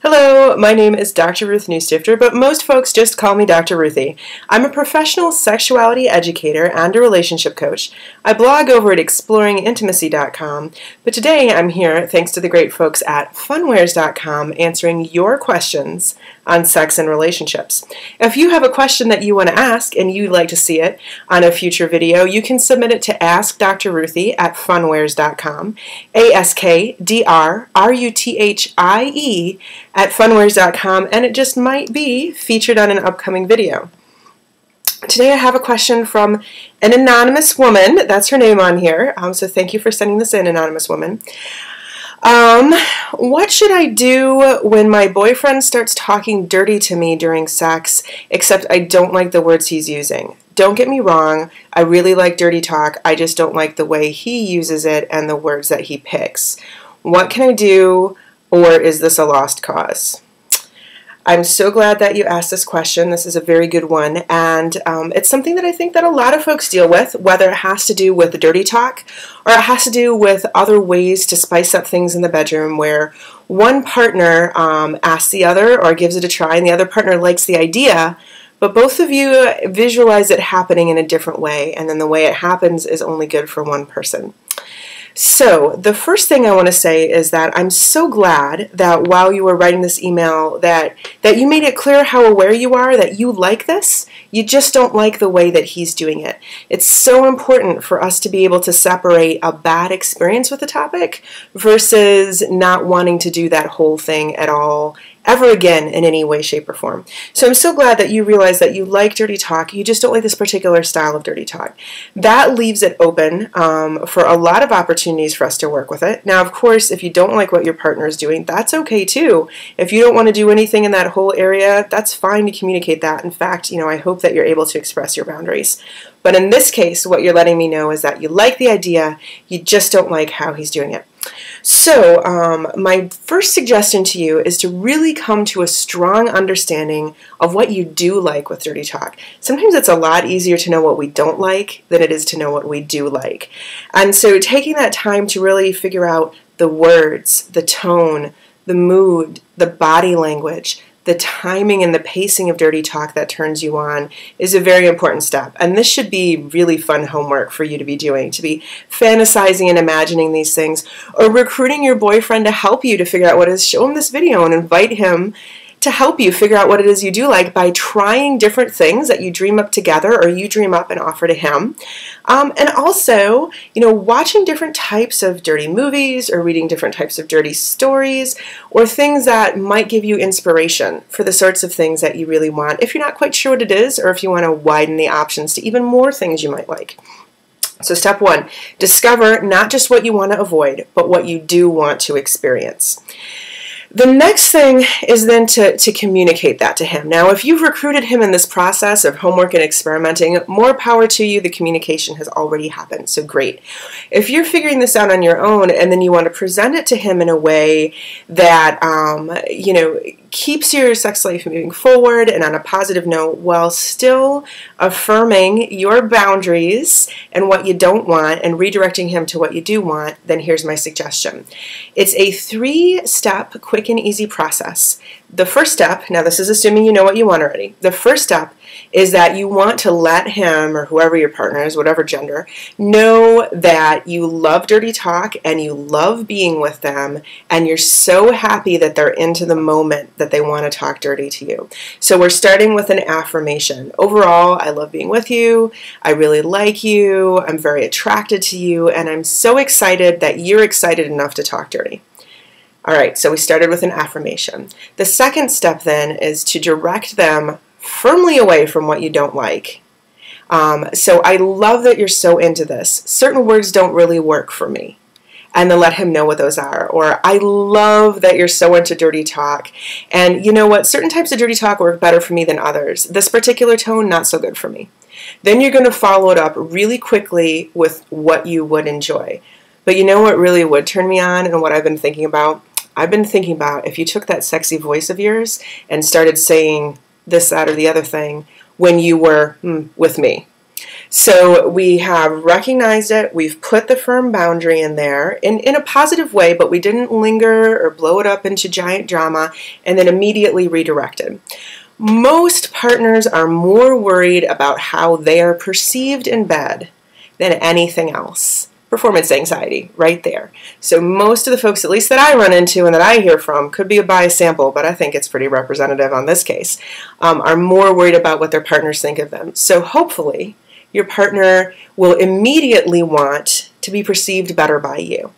Hello, my name is Dr. Ruth Newstifter, but most folks just call me Dr. Ruthie. I'm a professional sexuality educator and a relationship coach. I blog over at exploringintimacy.com, but today I'm here thanks to the great folks at funwares.com answering your questions on sex and relationships. If you have a question that you want to ask and you'd like to see it on a future video, you can submit it to AskDrRuthie at funwares.com, AskDrRuthie at funwares.com, and it just might be featured on an upcoming video. Today I have a question from an anonymous woman. That's her name on here, so thank you for sending this in, anonymous woman. What should I do when my boyfriend starts talking dirty to me during sex, except I don't like the words he's using? Don't get me wrong, I really like dirty talk, I just don't like the way he uses it and the words that he picks. What can I do, or is this a lost cause? I'm so glad that you asked this question. This is a very good one, and it's something that I think that a lot of folks deal with, whether it has to do with the dirty talk or it has to do with other ways to spice up things in the bedroom where one partner asks the other or gives it a try and the other partner likes the idea, but both of you visualize it happening in a different way, and then the way it happens is only good for one person. So the first thing I want to say is that I'm so glad that while you were writing this email that you made it clear how aware you are that you like this, you just don't like the way that he's doing it. It's so important for us to be able to separate a bad experience with a topic versus not wanting to do that whole thing at all ever again in any way, shape, or form. So I'm so glad that you realize that you like dirty talk, you just don't like this particular style of dirty talk. That leaves it open for a lot of opportunities for us to work with it. Now, of course, if you don't like what your partner is doing, that's okay too. If you don't want to do anything in that whole area, that's fine to communicate that. In fact, I hope that you're able to express your boundaries. But in this case, what you're letting me know is that you like the idea, you just don't like how he's doing it. So my first suggestion to you is to really come to a strong understanding of what you do like with dirty talk. Sometimes it's a lot easier to know what we don't like than it is to know what we do like. And so taking that time to really figure out the words, the tone, the mood, the body language, the timing and the pacing of dirty talk that turns you on is a very important step. And this should be really fun homework for you to be doing, to be fantasizing and imagining these things, or recruiting your boyfriend to help you to figure out what it is. Show him this video and invite him to help you figure out what it is you do like by trying different things that you dream up together or you dream up and offer to him. And also, watching different types of dirty movies or reading different types of dirty stories or things that might give you inspiration for the sorts of things that you really want if you're not quite sure what it is or if you want to widen the options to even more things you might like. So step one, discover not just what you want to avoid, but what you do want to experience. The next thing is then to communicate that to him. Now, if you've recruited him in this process of homework and experimenting, more power to you. The communication has already happened, so great. If you're figuring this out on your own and then you want to present it to him in a way that, keeps your sex life moving forward and on a positive note while still affirming your boundaries and what you don't want and redirecting him to what you do want, then here's my suggestion. It's a 3-step quick and easy process. The first step, now this is assuming you know what you want already, the first step is that you want to let him or whoever your partner is, whatever gender, know that you love dirty talk and you love being with them and you're so happy that they're into the moment that they want to talk dirty to you. So we're starting with an affirmation. Overall, I love being with you, I really like you, I'm very attracted to you, and I'm so excited that you're excited enough to talk dirty. All right, so we started with an affirmation. The second step then is to direct them firmly away from what you don't like. So I love that you're so into this. Certain words don't really work for me. And then let him know what those are. Or I love that you're so into dirty talk. And you know what? Certain types of dirty talk work better for me than others. This particular tone, not so good for me. Then you're going to follow it up really quickly with what you would enjoy. But you know what really would turn me on and what I've been thinking about? I've been thinking about if you took that sexy voice of yours and started saying this, that, or the other thing when you were with me. So we have recognized it, we've put the firm boundary in there in a positive way, but we didn't linger or blow it up into giant drama and then immediately redirected. Most partners are more worried about how they are perceived in bed than anything else. Performance anxiety, right there. So most of the folks, at least that I run into and that I hear from, could be a biased sample, but I think it's pretty representative on this case, are more worried about what their partners think of them. So hopefully your partner will immediately want to be perceived better by you.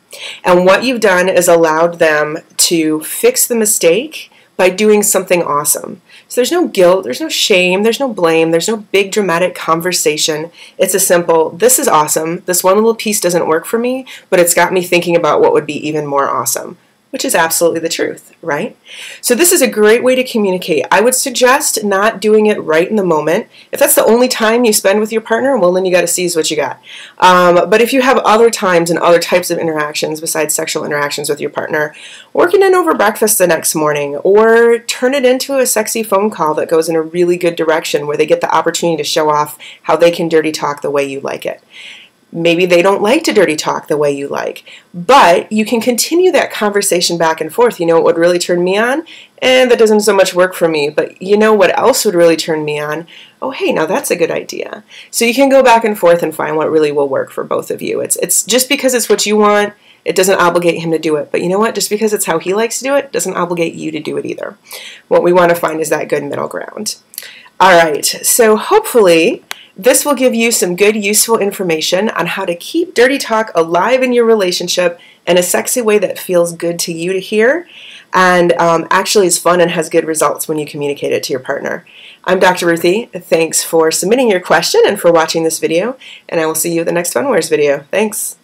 And what you've done is allowed them to fix the mistake by doing something awesome. So there's no guilt, there's no shame, there's no blame, there's no big dramatic conversation. It's a simple, this is awesome, this one little piece doesn't work for me, but it's got me thinking about what would be even more awesome, which is absolutely the truth, right? So this is a great way to communicate. I would suggest not doing it right in the moment. If that's the only time you spend with your partner, well, then you got to seize what you got. But if you have other times and other types of interactions besides sexual interactions with your partner, working in over breakfast the next morning, or turn it into a sexy phone call that goes in a really good direction where they get the opportunity to show off how they can dirty talk the way you like it. Maybe they don't like to dirty talk the way you like, but you can continue that conversation back and forth. You know what would really turn me on? And that doesn't so much work for me, but you know what else would really turn me on? Oh, hey, now that's a good idea. So you can go back and forth and find what really will work for both of you. It's just because it's what you want, it doesn't obligate him to do it. But you know what? Just because it's how he likes to do it, doesn't obligate you to do it either. What we want to find is that good middle ground. All right, so hopefully this will give you some good, useful information on how to keep dirty talk alive in your relationship in a sexy way that feels good to you to hear and actually is fun and has good results when you communicate it to your partner. I'm Dr. Ruthie. Thanks for submitting your question and for watching this video, and I will see you at the next Funwares video. Thanks.